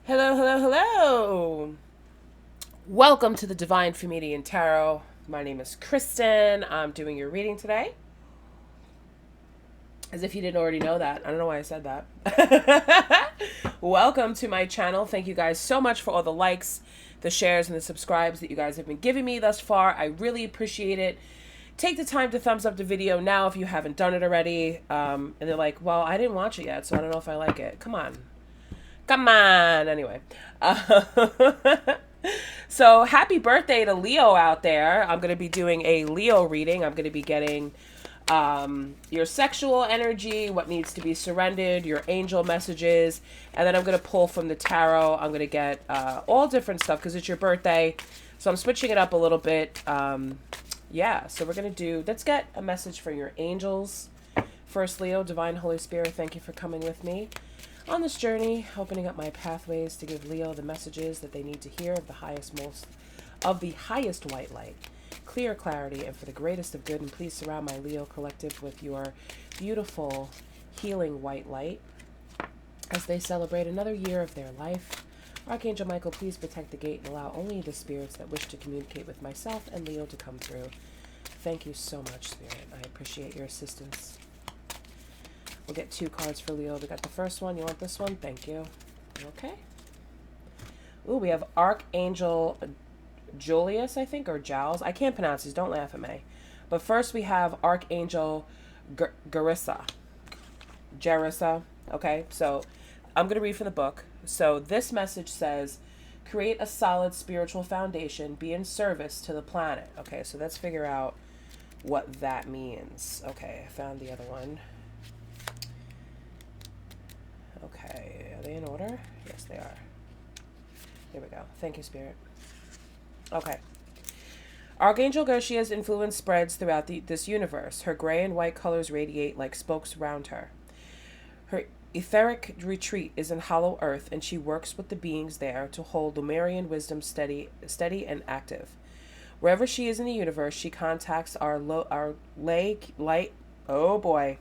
Hello, hello, hello. Welcome to the Divine Feminian Tarot. My name is Kristen. I'm doing your reading today. As if you didn't already know that. I don't know why I said that. Welcome to my channel. Thank you guys so much for all the likes, the shares, and the subscribes that you guys have been giving me thus far. I really appreciate it. Take the time to thumbs up the video now if you haven't done it already. And they're like, well, I didn't watch it yet, so I don't know if I like it. Come on. Come on. Anyway. So happy birthday to Leo out there. I'm going to be doing a Leo reading. I'm going to be getting your sexual energy, what needs to be surrendered, your angel messages, and then I'm going to pull from the tarot. I'm going to get all different stuff because it's your birthday. So I'm switching it up a little bit. Yeah, so we're going to do, let's get a message for your angels. First, Leo, Divine Holy Spirit, thank you for coming with me on this journey, opening up my pathways to give Leo the messages that they need to hear of the highest white light, clear clarity, and for the greatest of good. And please surround my Leo collective with your beautiful healing white light as they celebrate another year of their life. Archangel Michael, please protect the gate and allow only the spirits that wish to communicate with myself and Leo to come through. Thank you so much, Spirit. I appreciate your assistance. We'll get 2 cards for Leo. We got the first one. You want this one? Thank you. Okay. Ooh, we have Archangel Julius, I think, or Giles. I can't pronounce these. Don't laugh at me. But first we have Archangel Garissa. Jerissa. Okay, so I'm going to read from the book. So this message says, create a solid spiritual foundation. Be in service to the planet. Okay, so let's figure out what that means. Okay, I found the other one. Okay, are they in order? Yes, they are. Here we go. Thank you, Spirit. Okay. Archangel Gaisha's influence spreads throughout this universe. Her gray and white colors radiate like spokes round her. Her etheric retreat is in hollow earth, and she works with the beings there to hold Lemurian wisdom steady and active. Wherever she is in the universe, she contacts our light. Oh boy.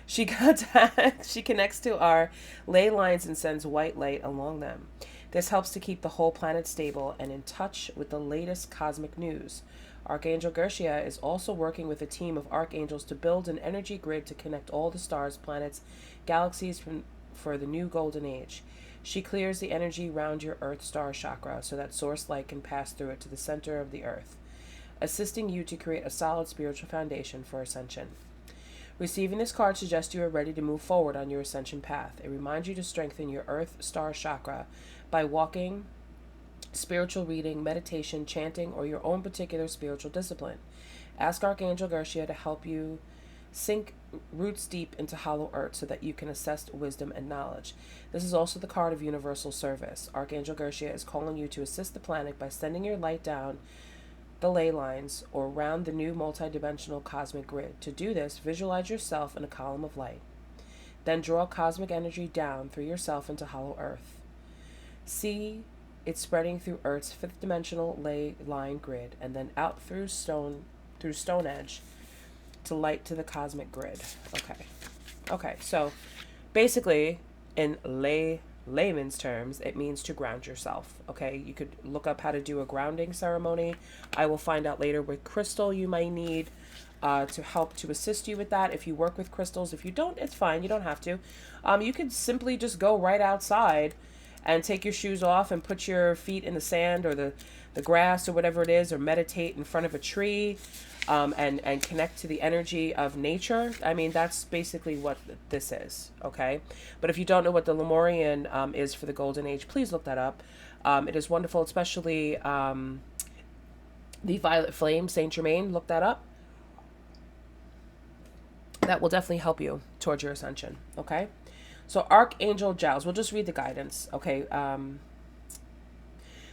She connects to our ley lines and sends white light along them. This helps to keep the whole planet stable and in touch with the latest cosmic news. Archangel Gaia is also working with a team of archangels to build an energy grid to connect all the stars, planets, galaxies for the new golden age. She clears the energy around your Earth star chakra so that source light can pass through it to the center of the Earth, assisting you to create a solid spiritual foundation for ascension. Receiving this card suggests you are ready to move forward on your ascension path. It reminds you to strengthen your Earth Star Chakra by walking, spiritual reading, meditation, chanting, or your own particular spiritual discipline. Ask Archangel Gaia to help you sink roots deep into hollow earth so that you can assess wisdom and knowledge. This is also the card of universal service. Archangel Gaia is calling you to assist the planet by sending your light down the ley lines or around the new multidimensional cosmic grid. To do this, visualize yourself in a column of light. Then draw cosmic energy down through yourself into hollow earth. See it spreading through Earth's 5th dimensional ley line grid and then out through stone edge to light to the cosmic grid. Okay, so basically in layman's terms, it means to ground yourself. Okay, you could look up how to do a grounding ceremony. I will find out later what crystal you might need to help to assist you with that. If you work with crystals, if you don't, it's fine. You don't have to. You could simply just go right outside and take your shoes off and put your feet in the sand or the grass or whatever it is, or meditate in front of a tree. And connect to the energy of nature. I mean, that's basically what this is, okay? But if you don't know what the Lemurian is for the Golden Age, please look that up. It is wonderful, especially the Violet Flame, Saint Germain. Look that up. That will definitely help you towards your ascension, okay? So Archangel Giles, we'll just read the guidance, okay?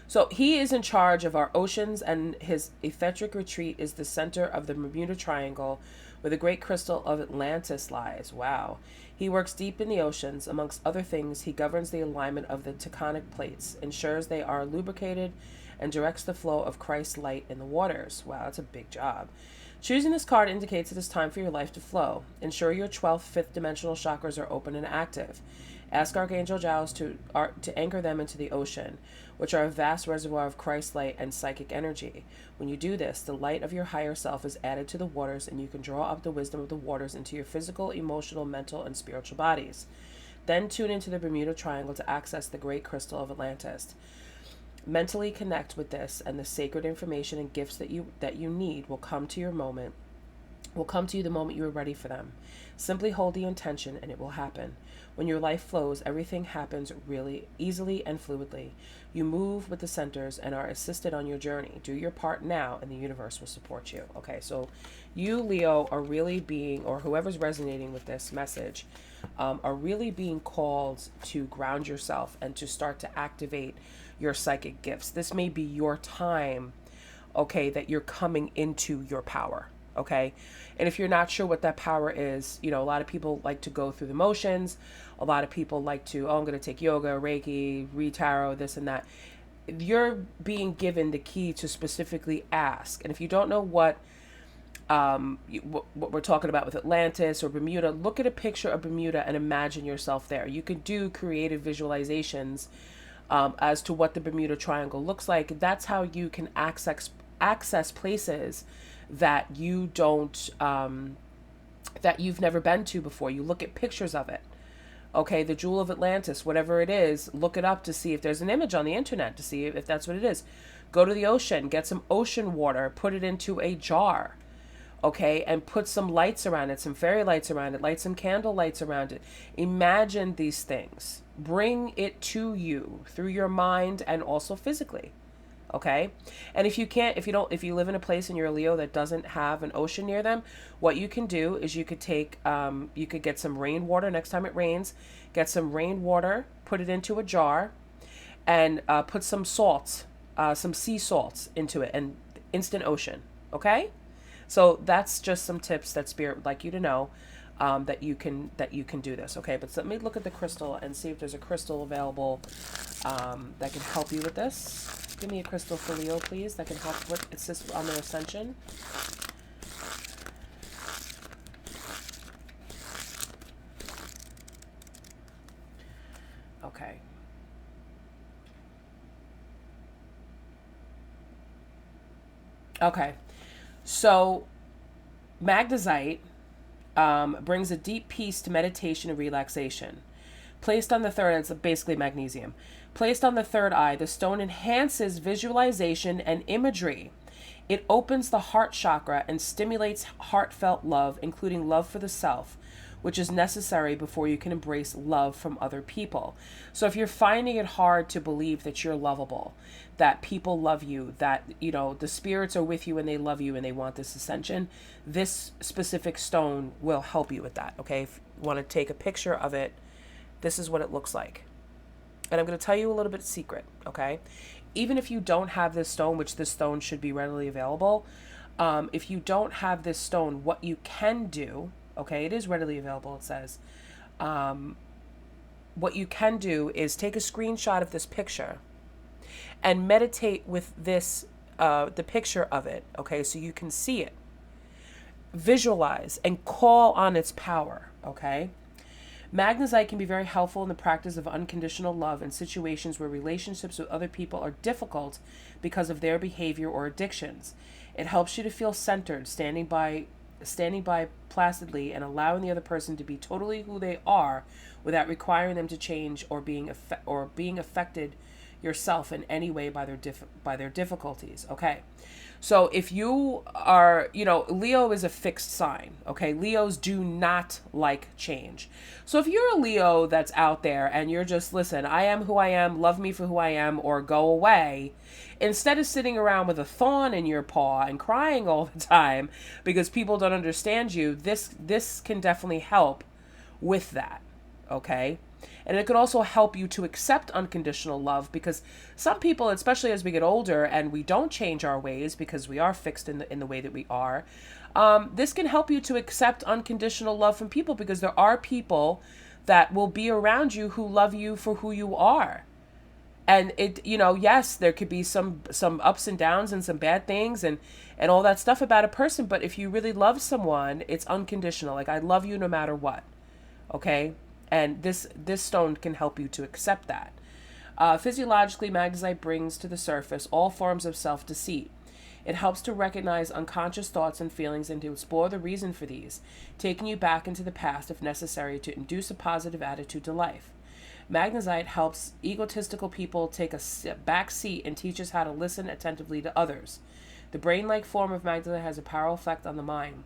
So he is in charge of our oceans, and his etheric retreat is the center of the Bermuda Triangle, where the great crystal of Atlantis lies. Wow. He works deep in the oceans. Amongst other things, he governs the alignment of the tectonic plates, ensures they are lubricated, and directs the flow of Christ's light in the waters. Wow, that's a big job. Choosing this card indicates it is time for your life to flow. Ensure your 12th, 5th dimensional chakras are open and active. Ask Archangel Giles to anchor them into the ocean, which are a vast reservoir of Christ light and psychic energy. When you do this, the light of your higher self is added to the waters, and you can draw up the wisdom of the waters into your physical, emotional, mental, and spiritual bodies. Then tune into the Bermuda Triangle to access the great crystal of Atlantis. Mentally connect with this, and the sacred information and gifts that you need will come to you the moment you are ready for them. Simply hold the intention and it will happen. When your life flows, everything happens really easily and fluidly. You move with the centers and are assisted on your journey. Do your part now and the universe will support you. Okay, so you, Leo, are really being, or whoever's resonating with this message, are really being called to ground yourself and to start to activate your psychic gifts. This may be your time, okay, that you're coming into your power. Okay. And if you're not sure what that power is, a lot of people like to go through the motions. A lot of people like to, I'm going to take yoga, Reiki, read tarot, this and that. You're being given the key to specifically ask. And if you don't know what we're talking about with Atlantis or Bermuda, look at a picture of Bermuda and imagine yourself there. You can do creative visualizations as to what the Bermuda Triangle looks like. That's how you can access places that you don't, that you've never been to before. You look at pictures of it. Okay, the Jewel of Atlantis, whatever it is, look it up to see if there's an image on the internet to see if that's what it is. Go to the ocean, get some ocean water, put it into a jar. Okay, and put some lights around it, some fairy lights around it, light some candle lights around it. Imagine these things. Bring it to you through your mind and also physically. Okay. And if you live in a place and you're a Leo that doesn't have an ocean near them, what you can do is you could get some rainwater next time it rains, get some rainwater, put it into a jar and put some salts, some sea salts into it and instant ocean. Okay. So that's just some tips that Spirit would like you to know, that you can do this. Okay. But let me look at the crystal and see if there's a crystal available, that can help you with this. Give me a crystal for Leo, please, that can help assist on their ascension. Okay. Okay. So, Magnesite brings a deep peace to meditation and relaxation. Placed on the third, it's basically magnesium. Placed on the third eye, the stone enhances visualization and imagery. It opens the heart chakra and stimulates heartfelt love, including love for the self, which is necessary before you can embrace love from other people. So if you're finding it hard to believe that you're lovable, that people love you, that, the spirits are with you and they love you and they want this ascension, this specific stone will help you with that. Okay. If you want to take a picture of it, this is what it looks like. And I'm going to tell you a little bit secret, okay? Even if you don't have this stone, which this stone should be readily available, if you don't have this stone, what you can do, okay, it is readily available, it says. What you can do is take a screenshot of this picture and meditate with this, the picture of it, okay, so you can see it. Visualize and call on its power, okay? Magnesite can be very helpful in the practice of unconditional love in situations where relationships with other people are difficult because of their behavior or addictions. It helps you to feel centered, standing by placidly and allowing the other person to be totally who they are without requiring them to change or being affected yourself in any way by their difficulties. Okay. So if you are, Leo is a fixed sign, okay? Leos do not like change. So if you're a Leo that's out there and you're just, listen, I am who I am, love me for who I am, or go away, instead of sitting around with a thorn in your paw and crying all the time because people don't understand you, this can definitely help with that, okay? And it could also help you to accept unconditional love, because some people, especially as we get older and we don't change our ways because we are fixed in the way that we are, this can help you to accept unconditional love from people, because there are people that will be around you who love you for who you are. And yes, there could be some ups and downs and some bad things and all that stuff about a person. But if you really love someone, it's unconditional. Like, I love you no matter what. Okay. And this stone can help you to accept that. Physiologically, Magnesite brings to the surface all forms of self-deceit. It helps to recognize unconscious thoughts and feelings and to explore the reason for these, taking you back into the past if necessary to induce a positive attitude to life. Magnesite helps egotistical people take a back seat and teaches how to listen attentively to others. The brain-like form of Magnesite has a powerful effect on the mind,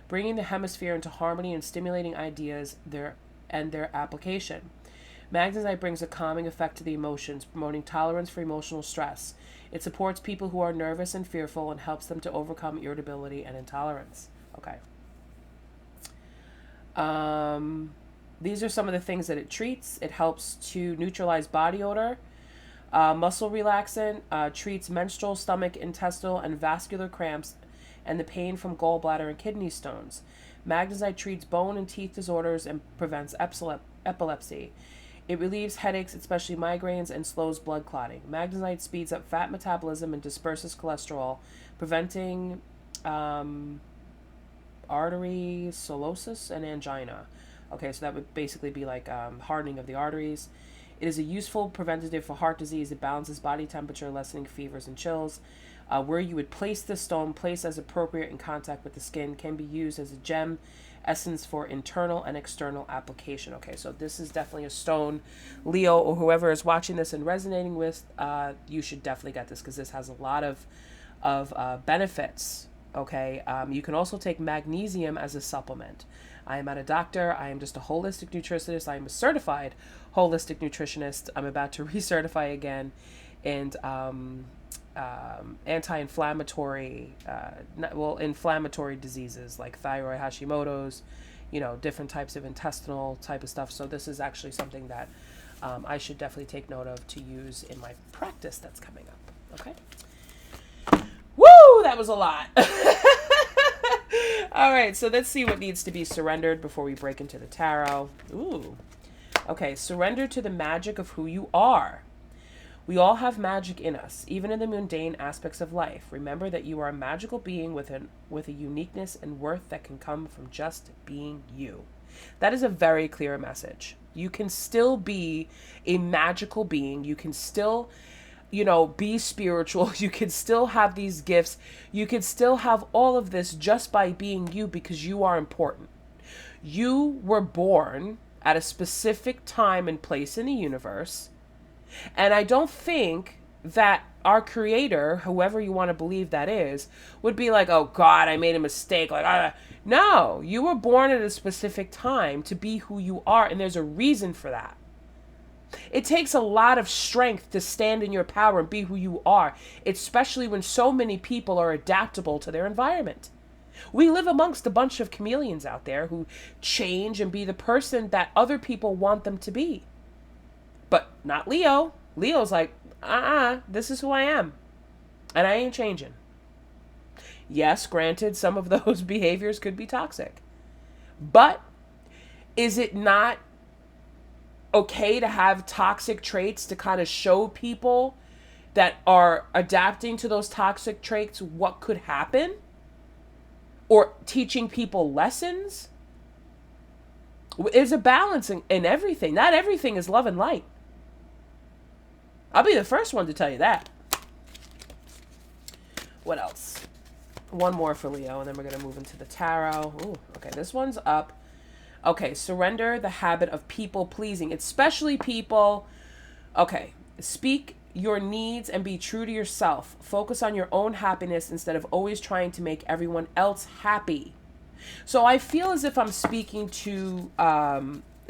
bringing the hemisphere into harmony and stimulating ideas and their application. Magnesite brings a calming effect to the emotions, promoting tolerance for emotional stress. It supports people who are nervous and fearful and helps them to overcome irritability and intolerance. Okay. These are some of the things that it treats. It helps to neutralize body odor, muscle relaxant, treats menstrual, stomach, intestinal, and vascular cramps, and the pain from gallbladder and kidney stones. Magnesite treats bone and teeth disorders and prevents epilepsy. It relieves headaches, especially migraines, and slows blood clotting. Magnesite speeds up fat metabolism and disperses cholesterol, preventing artery cirrhosis and angina. Okay, so that would basically be like hardening of the arteries. It is a useful preventative for heart disease. It balances body temperature, lessening fevers and chills. Where you would place the stone, placed as appropriate in contact with the skin, can be used as a gem essence for internal and external application. Okay, so this is definitely a stone, Leo, or whoever is watching this and resonating with, you should definitely get this because this has a lot of benefits. Okay, you can also take magnesium as a supplement. I am not a doctor. I am just a holistic nutritionist. I am a certified holistic nutritionist. I'm about to recertify again, and anti-inflammatory, inflammatory diseases like thyroid, Hashimoto's, different types of intestinal type of stuff. So this is actually something that I should definitely take note of to use in my practice that's coming up. Okay. Woo! That was a lot. All right, so let's see what needs to be surrendered before we break into the tarot. Ooh. Okay, surrender to the magic of who you are. We all have magic in us, even in the mundane aspects of life. Remember that you are a magical being with a uniqueness and worth that can come from just being you. That is a very clear message. You can still be a magical being. You can still, be spiritual. You can still have these gifts. You can still have all of this just by being you because you are important. You were born at a specific time and place in the universe. And I don't think that our creator, whoever you want to believe that is, would be like, oh God, I made a mistake. No, you were born at a specific time to be who you are. And there's a reason for that. It takes a lot of strength to stand in your power and be who you are, especially when so many people are adaptable to their environment. We live amongst a bunch of chameleons out there who change and be the person that other people want them to be. But not Leo. Leo's like, this is who I am. And I ain't changing. Yes, granted, some of those behaviors could be toxic. But is it not okay to have toxic traits to kind of show people that are adapting to those toxic traits what could happen? Or teaching people lessons? There's a balance in everything. Not everything is love and light. I'll be the first one to tell you that. What else? One more for Leo, and then we're going to move into the tarot. Ooh, okay, this one's up. Okay, surrender the habit of people pleasing, especially people. Okay, speak your needs and be true to yourself. Focus on your own happiness instead of always trying to make everyone else happy. So I feel as if I'm speaking to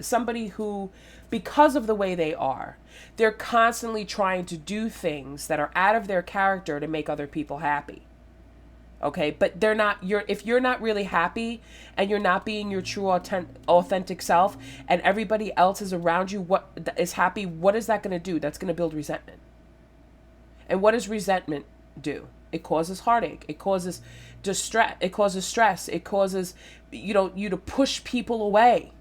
somebody who, because of the way they are, they're constantly trying to do things that are out of their character to make other people happy. Okay, but they're not. If you're not really happy and you're not being your true authentic self, and everybody else is around you what is happy, what is that going to do? That's going to build resentment. And what does resentment do? It causes heartache. It causes distress. It causes stress. It causes you to push people away.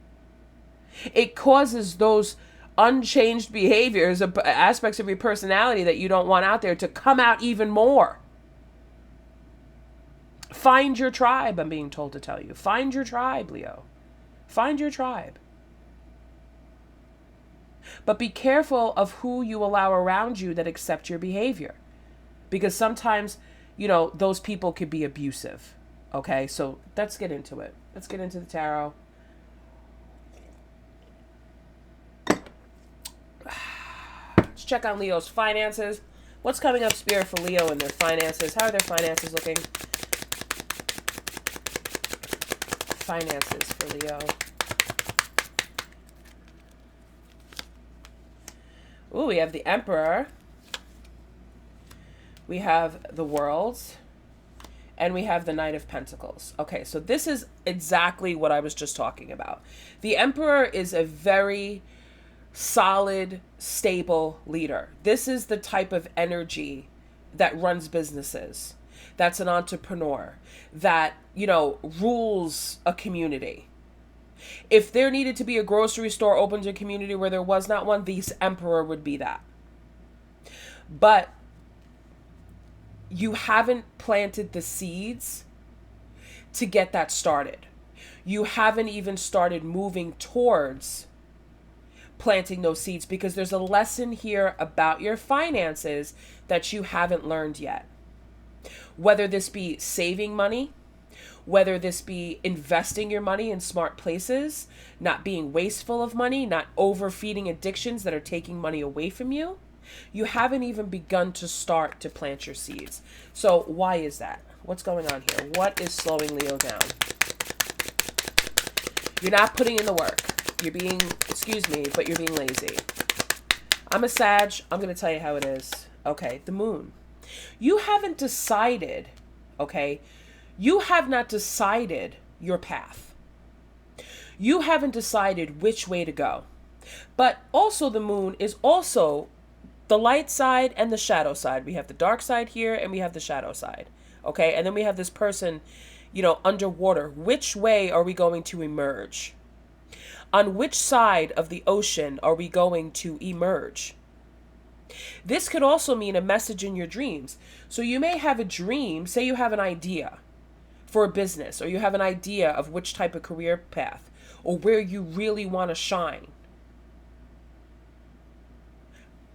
It causes those unchanged behaviors, aspects of your personality that you don't want out there to come out even more. Find your tribe, I'm being told to tell you. Find your tribe, Leo. Find your tribe. But be careful of who you allow around you that accept your behavior. Because sometimes, those people could be abusive. Okay, so let's get into it. Let's get into the tarot. Let's check on Leo's finances. What's coming up, Spirit, for Leo and their finances? How are their finances looking? Finances for Leo. Ooh, we have the Emperor. We have the World. And we have the Knight of Pentacles. Okay, so this is exactly what I was just talking about. The Emperor is a very solid, stable leader. This is the type of energy that runs businesses, that's an entrepreneur, that, rules a community. If there needed to be a grocery store opened in a community where there was not one, the Emperor would be that. But you haven't planted the seeds to get that started. You haven't even started moving towards planting those seeds, because there's a lesson here about your finances that you haven't learned yet. Whether this be saving money, whether this be investing your money in smart places, not being wasteful of money, not overfeeding addictions that are taking money away from you, you haven't even begun to start to plant your seeds. So why is that? What's going on here? What is slowing Leo down? You're not putting in the work. You're being, excuse me, but you're being lazy. I'm a Sag. I'm going to tell you how it is. Okay, the Moon. You haven't decided, okay? You have not decided your path. You haven't decided which way to go. But also the Moon is also the light side and the shadow side. We have the dark side here and we have the shadow side. Okay, and then we have this person, underwater. Which way are we going to emerge? On which side of the ocean are we going to emerge? This could also mean a message in your dreams. So you may have a dream, say you have an idea for a business, or you have an idea of which type of career path, or where you really want to shine.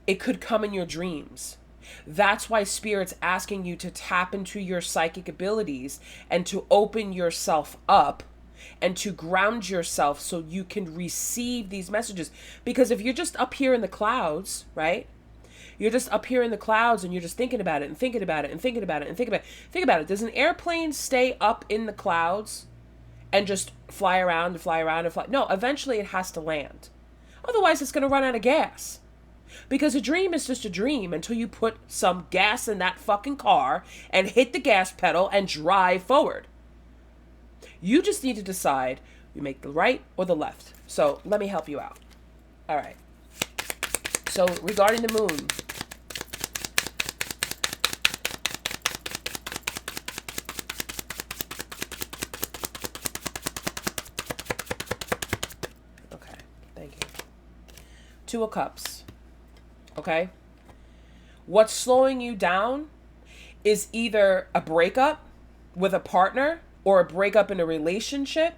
It could come in your dreams. That's why Spirit's asking you to tap into your psychic abilities and to open yourself up and to ground yourself so you can receive these messages. Because if you're just up here in the clouds, right? You're just up here in the clouds and you're just thinking about it and thinking about it and thinking about it and thinking about it. Think about it. Does an airplane stay up in the clouds and just fly around and fly around and fly? No, eventually it has to land. Otherwise, it's going to run out of gas. Because a dream is just a dream until you put some gas in that fucking car and hit the gas pedal and drive forward. You just need to decide you make the right or the left. So let me help you out. All right. So regarding the Moon. Okay. Thank you. Two of Cups. Okay? What's slowing you down is either a breakup with a partner or a breakup in a relationship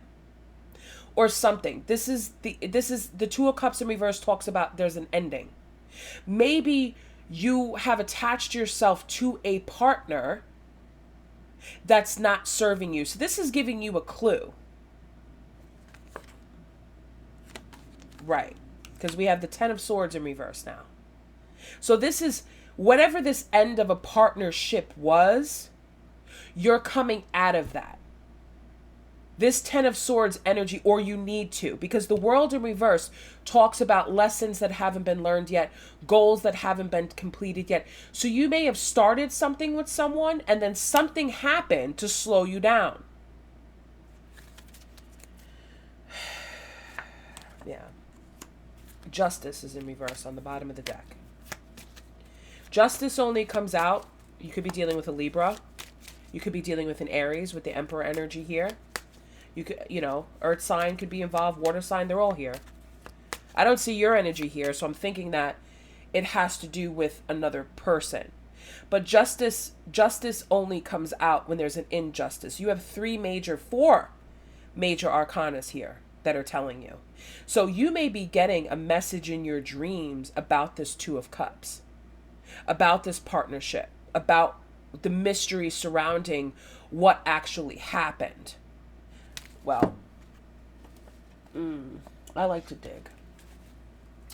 or something. This is the Two of Cups in reverse talks about there's an ending. Maybe you have attached yourself to a partner that's not serving you. So this is giving you a clue. Right. Because we have the Ten of Swords in reverse now. So this is, whatever this end of a partnership was, you're coming out of that. This Ten of Swords energy, or you need to, because the World in reverse talks about lessons that haven't been learned yet, goals that haven't been completed yet. So you may have started something with someone and then something happened to slow you down. Yeah. Justice is in reverse on the bottom of the deck. Justice only comes out, you could be dealing with a Libra. You could be dealing with an Aries with the Emperor energy here. You could, Earth sign could be involved, water sign, they're all here. I don't see your energy here, so I'm thinking that it has to do with another person. But justice only comes out when there's an injustice. You have four major arcanas here. that are telling you. So you may be getting a message in your dreams about this Two of Cups, about this partnership, about the mystery surrounding what actually happened. Well, I like to dig.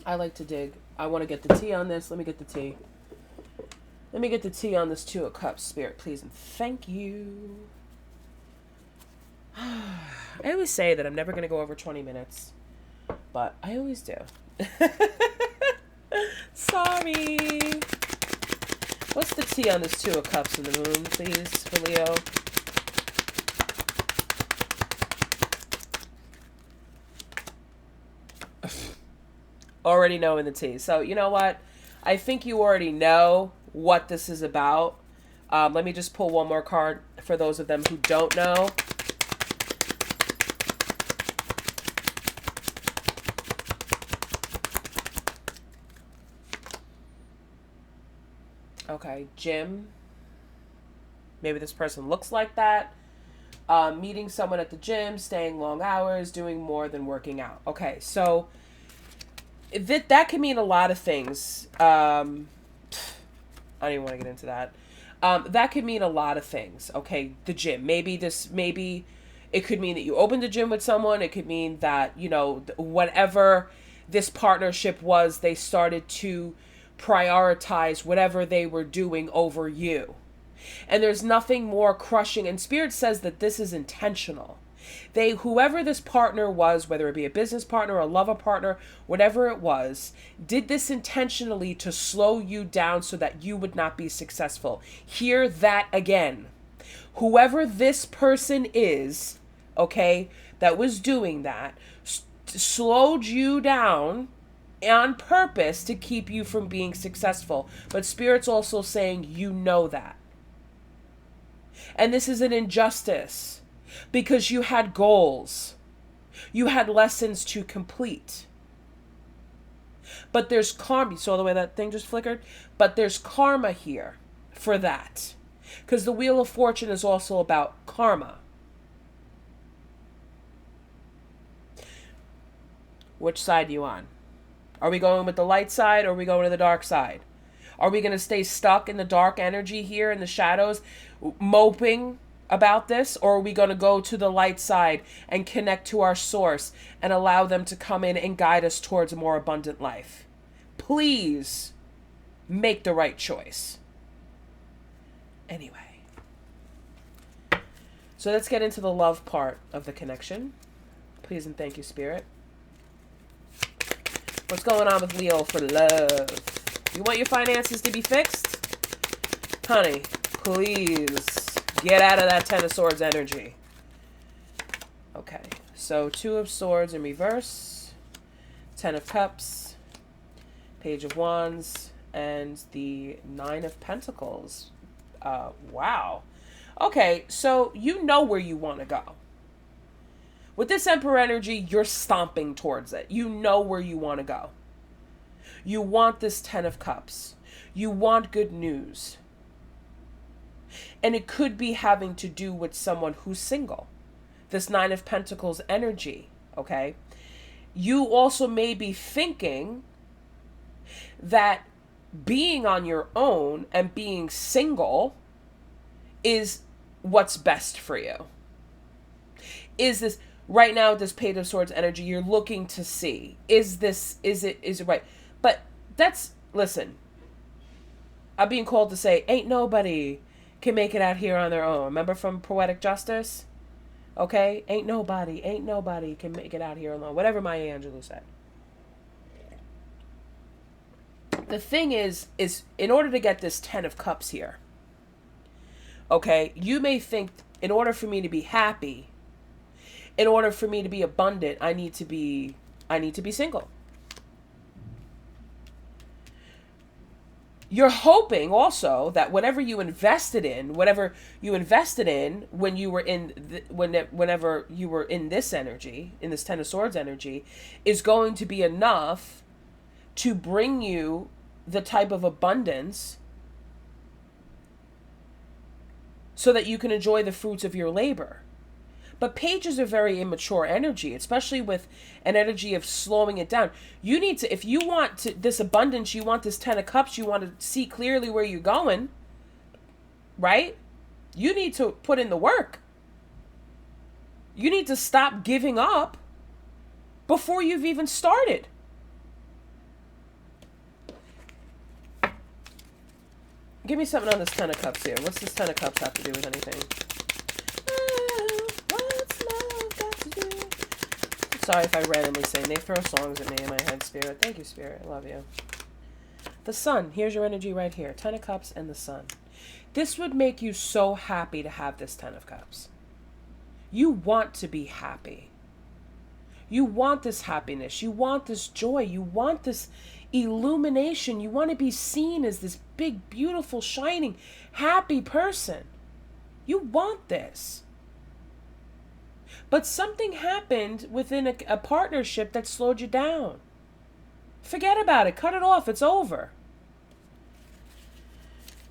I want to get the tea on this. Let me get the tea. Let me get the tea on this Two of Cups, Spirit, please, and thank you. I always say that I'm never going to go over 20 minutes, but I always do. Sorry. What's the tea on this Two of Cups and the Moon, please, for Leo? Already knowing the tea. So, you know what? I think you already know what this is about. Let me just pull one more card for those of them who don't know. Okay, gym. Maybe this person looks like that. Meeting someone at the gym, staying long hours, doing more than working out. Okay, so that can mean a lot of things. I don't even want to get into that. That could mean a lot of things. Okay, the gym. Maybe it could mean that you opened the gym with someone. It could mean that, whatever this partnership was, they started to prioritize whatever they were doing over you. And there's nothing more crushing. And Spirit says that this is intentional. Whoever this partner was, whether it be a business partner, a lover partner, whatever it was, did this intentionally to slow you down so that you would not be successful. Hear that again. Whoever this person is, okay, that was doing that, slowed you down on purpose to keep you from being successful. But Spirit's also saying you know that. And this is an injustice because you had goals. You had lessons to complete. But there's karma. You saw the way that thing just flickered? But there's karma here for that. Because the Wheel of Fortune is also about karma. Which side are you on? Are we going with the light side or are we going to the dark side? Are we going to stay stuck in the dark energy here in the shadows, moping about this? Or are we going to go to the light side and connect to our source and allow them to come in and guide us towards a more abundant life? Please make the right choice. Anyway. So let's get into the love part of the connection. Please and thank you, Spirit. What's going on with Leo for love? You want your finances to be fixed? Honey, please get out of that Ten of Swords energy. Okay, so Two of Swords in reverse, Ten of Cups, Page of Wands, and the Nine of Pentacles. Wow. Okay, so you know where you want to go. With this Emperor energy, you're stomping towards it. You know where you want to go. You want this Ten of Cups. You want good news. And it could be having to do with someone who's single. This Nine of Pentacles energy, okay? You also may be thinking that being on your own and being single is what's best for you. Is this... Right now, this Page of Swords energy, you're looking to see, is it right? But listen, I'm being called to say, ain't nobody can make it out here on their own. Remember from Poetic Justice? Okay? Ain't nobody can make it out here alone. Whatever Maya Angelou said. The thing is in order to get this Ten of Cups here, okay, you may think, in order for me to be happy, in order for me to be abundant, I need to be single. You're hoping also that whenever you invested in when you were whenever you were in this energy, in this Ten of Swords energy, is going to be enough to bring you the type of abundance so that you can enjoy the fruits of your labor. But pages are very immature energy, especially with an energy of slowing it down. You need to, if you want this abundance, you want this 10 of cups, you want to see clearly where you're going, right? You need to put in the work. You need to stop giving up before you've even started. Give me something on this 10 of cups here. What's this 10 of cups have to do with anything? What's love got to do? Sorry if I randomly sing. They throw songs at me in my head, Spirit. Thank you, Spirit. I love you. The sun. Here's your energy right here. 10 of cups and the sun. This would make you so happy to have this 10 of cups. You want to be happy. You want this happiness. You want this joy. You want this illumination. You want to be seen as this big, beautiful, shining, happy person. You want this. But something happened within a partnership that slowed you down. Forget about it. Cut it off. It's over.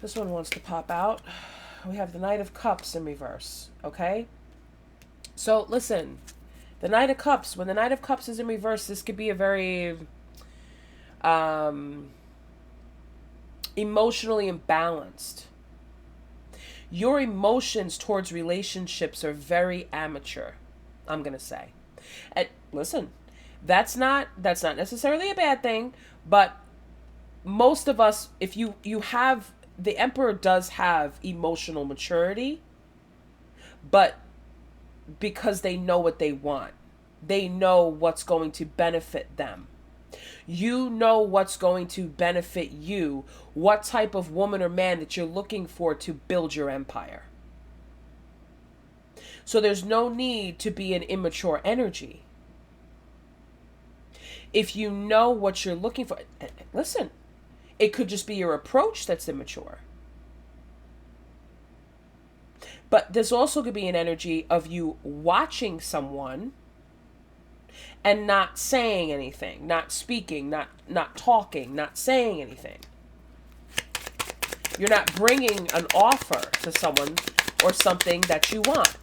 This one wants to pop out. We have the Knight of Cups in reverse. Okay? So, listen. The Knight of Cups. When the Knight of Cups is in reverse, this could be a very emotionally imbalanced. Your emotions towards relationships are very amateur, I'm going to say. And listen, that's not necessarily a bad thing, but most of us, if you have, the Emperor does have emotional maturity, but because they know what they want. They know what's going to benefit them. You know what's going to benefit you, what type of woman or man that you're looking for to build your empire. So there's no need to be an immature energy. If you know what you're looking for, listen, it could just be your approach that's immature. But this also could be an energy of you watching someone and not saying anything, not speaking, not talking, not saying anything. You're not bringing an offer to someone or something that you want.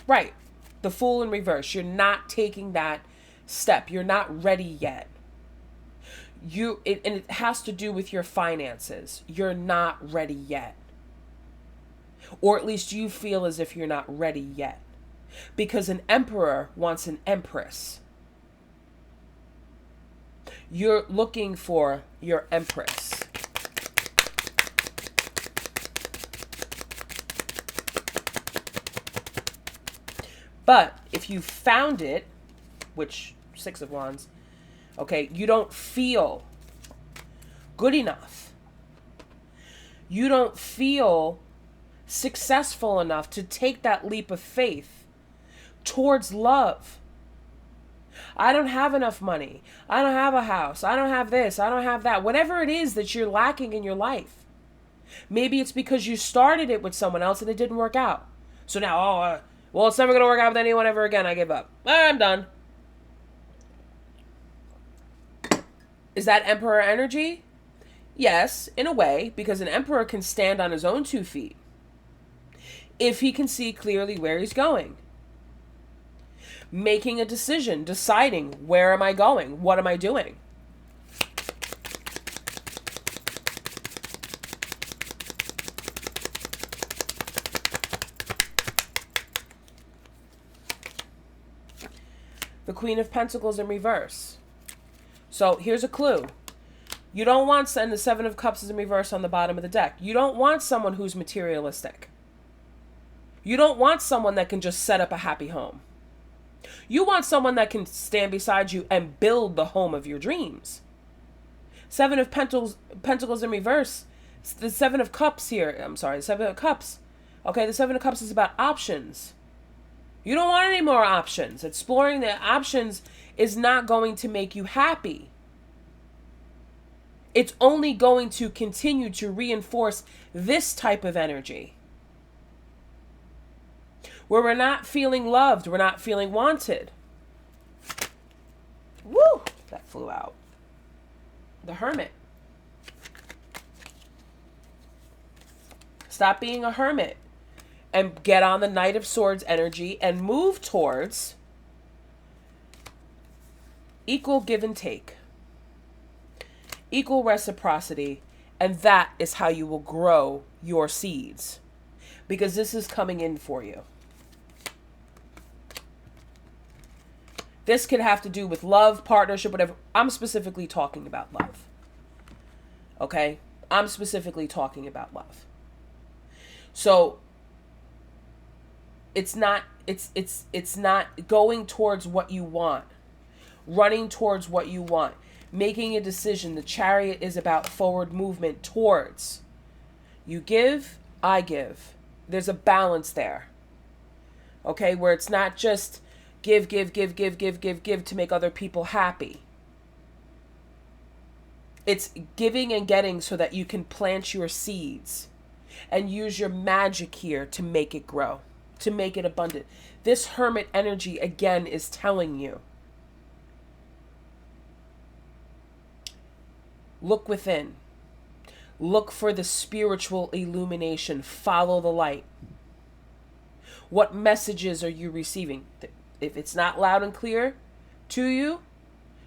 Right. The Fool in reverse. You're not taking that step. You're not ready yet. And it has to do with your finances. You're not ready yet. Or at least you feel as if you're not ready yet. Because an emperor wants an empress. You're looking for your empress. But if you found it, which Six of Wands, okay, you don't feel good enough. You don't feel successful enough to take that leap of faith towards love. I don't have enough money. I don't have a house. I don't have this. I don't have that. Whatever it is that you're lacking in your life. Maybe it's because you started it with someone else and it didn't work out. So now, well, it's never going to work out with anyone ever again. I give up. I'm done. Is that Emperor energy? Yes, in a way, because an Emperor can stand on his own 2 feet. If he can see clearly where he's going. Making a decision, deciding, where am I going? What am I doing? The Queen of Pentacles in reverse. So here's a clue. You don't want, and the Seven of Cups is in reverse on the bottom of the deck. You don't want someone who's materialistic. You don't want someone that can just set up a happy home. You want someone that can stand beside you and build the home of your dreams. Seven of Pentacles in reverse. The Seven of Cups here. I'm sorry, the Seven of Cups. Okay, the Seven of Cups is about options. You don't want any more options. Exploring the options is not going to make you happy. It's only going to continue to reinforce this type of energy. Where we're not feeling loved, we're not feeling wanted. Woo! That flew out. The Hermit. Stop being a hermit and get on the Knight of Swords energy and move towards equal give and take, equal reciprocity, and that is how you will grow your seeds, because this is coming in for you. This could have to do with love, partnership, whatever. I'm specifically talking about love. Okay? I'm specifically talking about love. So it's not going towards what you want, running towards what you want, making a decision. The Chariot is about forward movement towards. You give, I give. There's a balance there. Okay? Where it's not just give to make other people happy. It's giving and getting so that you can plant your seeds and use your magic here to make it grow, to make it abundant. This hermit energy, again, is telling you, look within. Look for the spiritual illumination. Follow the light. What messages are you receiving? If it's not loud and clear to you,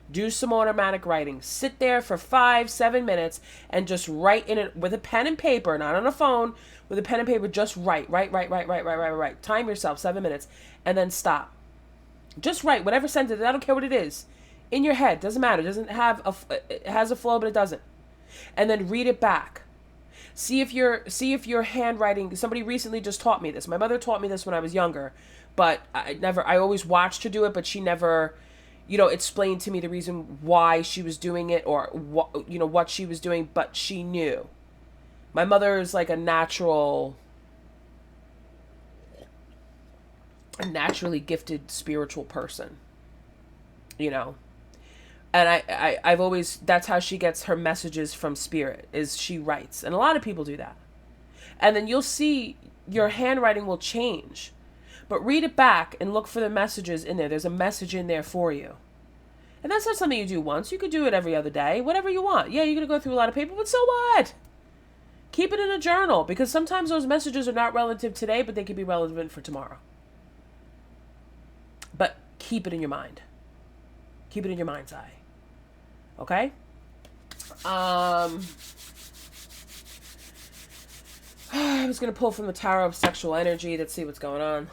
do some automatic writing. Sit there for 5-7 minutes and just write in it with a pen and paper, not on a phone, with a pen and paper. Just write. Time yourself 7 minutes and then stop. Just write whatever sentence. I don't care what it is. In your head, doesn't matter. It has a flow, but it doesn't. And then read it back. See if your handwriting. Somebody recently just taught me this. My mother taught me this when I was younger, but I always watched her do it, but she never, explained to me the reason why she was doing it or what she was doing, but she knew. My mother is like a naturally gifted spiritual person, And I've always, that's how she gets her messages from spirit, is she writes. And a lot of people do that. And then you'll see your handwriting will change. But read it back and look for the messages in there. There's a message in there for you. And that's not something you do once. You could do it every other day, whatever you want. Yeah, you're going to go through a lot of paper, but so what? Keep it in a journal, because sometimes those messages are not relative today, but they could be relevant for tomorrow. But keep it in your mind. Keep it in your mind's eye. Okay? I was going to pull from the Tarot of Sexual Energy. Let's see what's going on.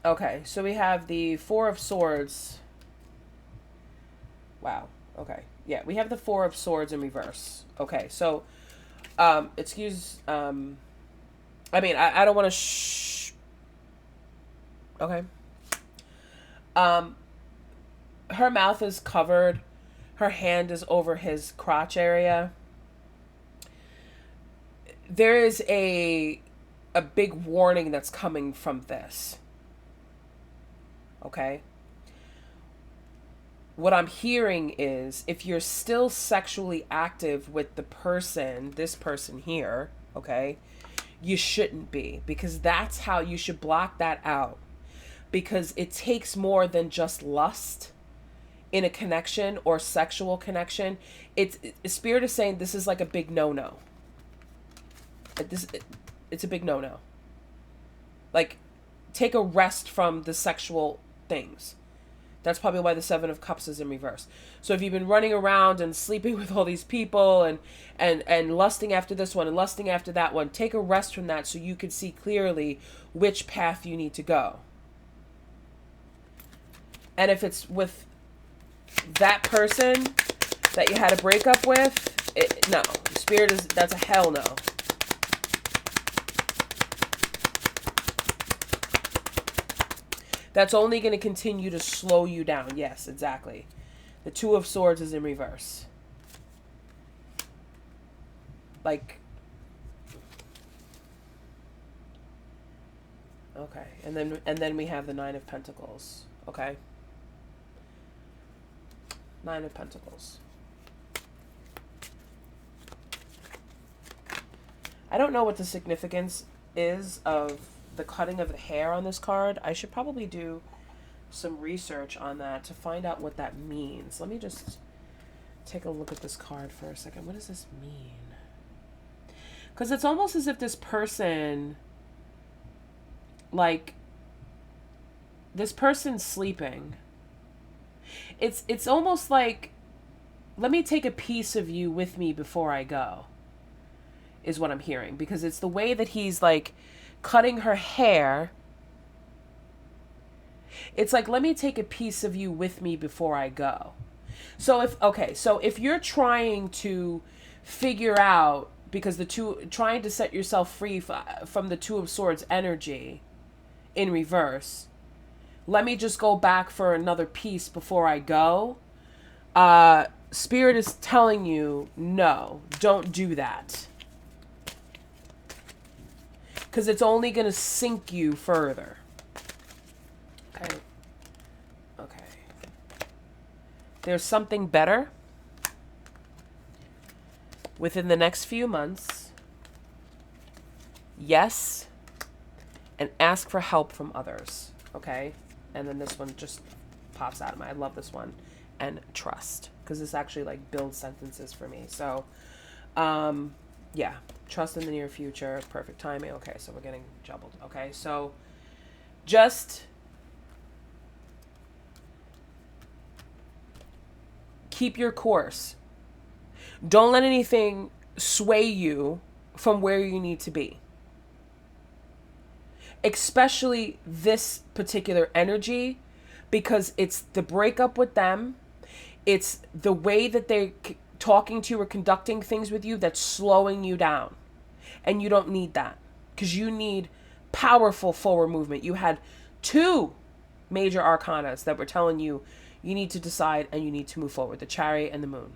Okay, so we have the Four of Swords. Wow. Okay. Yeah, we have the Four of Swords in reverse. Okay, so, I don't want to okay. Her mouth is covered. Her hand is over his crotch area. There is a big warning that's coming from this. Okay? What I'm hearing is, if you're still sexually active with this person here, okay, you shouldn't be, because that's how you should block that out, because it takes more than just lust in a connection or sexual connection. Spirit is saying this is like a big no-no. It's a big no-no. Like, take a rest from the sexual things. That's probably why the Seven of Cups is in reverse. So if you've been running around and sleeping with all these people and lusting after this one and lusting after that one, take a rest from that so you can see clearly which path you need to go. And if it's with that person that you had a breakup with, no. Spirit that's a hell no. That's only going to continue to slow you down. Yes, exactly. The Two of Swords is in reverse. Like, okay. And then we have the Nine of Pentacles. Okay. Nine of Pentacles. I don't know what the significance is of the cutting of the hair on this card. I should probably do some research on that to find out what that means. Let me just take a look at this card for a second. What does this mean? Because it's almost as if this person, like, this person's sleeping. It's almost like, let me take a piece of you with me before I go, is what I'm hearing. Because it's the way that he's, like, cutting her hair. It's like, let me take a piece of you with me before I go. So if you're trying to figure out, because trying to set yourself free from the Two of Swords energy in reverse, let me just go back for another piece before I go. Spirit is telling you, no, don't do that. Because it's only going to sink you further. Okay. Okay. There's something better within the next few months. Yes. And ask for help from others. Okay. And then this one just pops out of me. I love this one. And trust. Because this actually like builds sentences for me. So, yeah. Trust in the near future. Perfect timing. Okay. So we're getting jumbled. Okay. So just keep your course. Don't let anything sway you from where you need to be. Especially this particular energy, because it's the breakup with them. It's the way that they're talking to you or conducting things with you that's slowing you down. And you don't need that, because you need powerful forward movement. You had 2 major arcanas that were telling you you need to decide and you need to move forward. The Chariot and the Moon.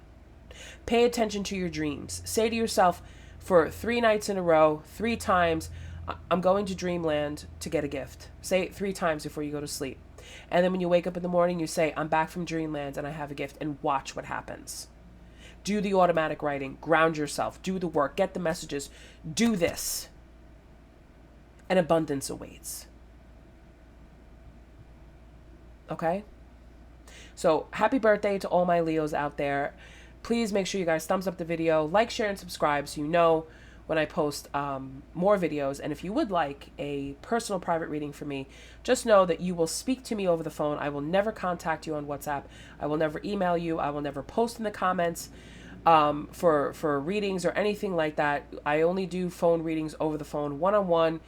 Pay attention to your dreams. Say to yourself for 3 nights in a row, 3 times, I'm going to dreamland to get a gift. Say it 3 times before you go to sleep. And then when you wake up in the morning, you say, I'm back from dreamland and I have a gift, and watch what happens. Do the automatic writing. Ground yourself. Do the work. Get the messages. Do this. And abundance awaits. Okay? So happy birthday to all my Leos out there. Please make sure you guys thumbs up the video, like, share, and subscribe so you know when I post more videos. And if you would like a personal private reading from me, just know that you will speak to me over the phone. I will never contact you on WhatsApp. I will never email you. I will never post in the comments for readings or anything like that. I only do phone readings over the phone, one-on-one.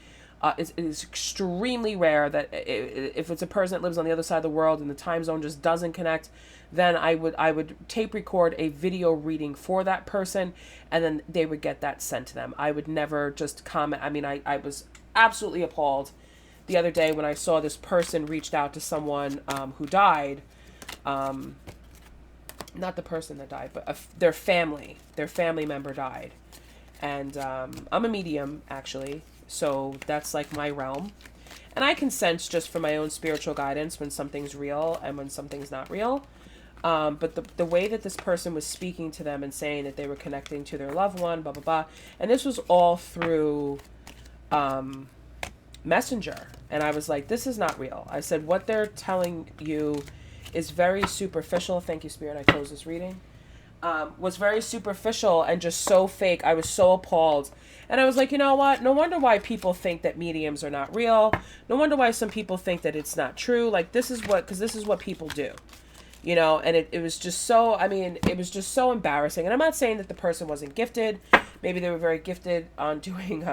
It is extremely rare that if it's a person that lives on the other side of the world and the time zone just doesn't connect, then I would tape record a video reading for that person, and then they would get that sent to them. I would never just comment. I mean, I was absolutely appalled the other day when I saw this person reached out to someone who died. Not the person that died, but their family member died. And I'm a medium, actually. So that's like my realm. And I can sense just from my own spiritual guidance when something's real and when something's not real. But the way that this person was speaking to them and saying that they were connecting to their loved one, blah, blah, blah. And this was all through Messenger. And I was like, this is not real. I said, what they're telling you is very superficial. Thank you, Spirit. I closed this reading. Was very superficial and just so fake. I was so appalled. And I was like, you know what? No wonder why people think that mediums are not real. No wonder why some people think that it's not true. Like, because this is what people do. You know, and it was just so, I mean, it was just so embarrassing. And I'm not saying that the person wasn't gifted. Maybe they were very gifted on doing,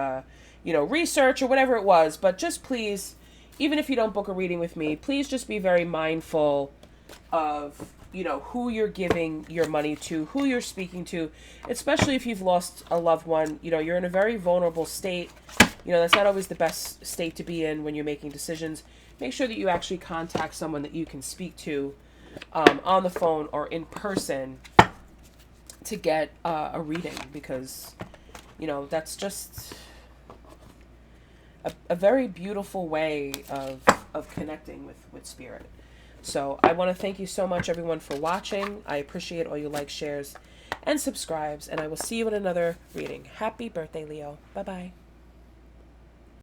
research or whatever it was. But just please, even if you don't book a reading with me, please just be very mindful of, who you're giving your money to, who you're speaking to, especially if you've lost a loved one. You're in a very vulnerable state. That's not always the best state to be in when you're making decisions. Make sure that you actually contact someone that you can speak to on the phone or in person to get a reading, because, that's just a very beautiful way of connecting with spirit. So I want to thank you so much, everyone, for watching. I appreciate all your likes, shares, and subscribes. And I will see you in another reading. Happy birthday, Leo. Bye-bye.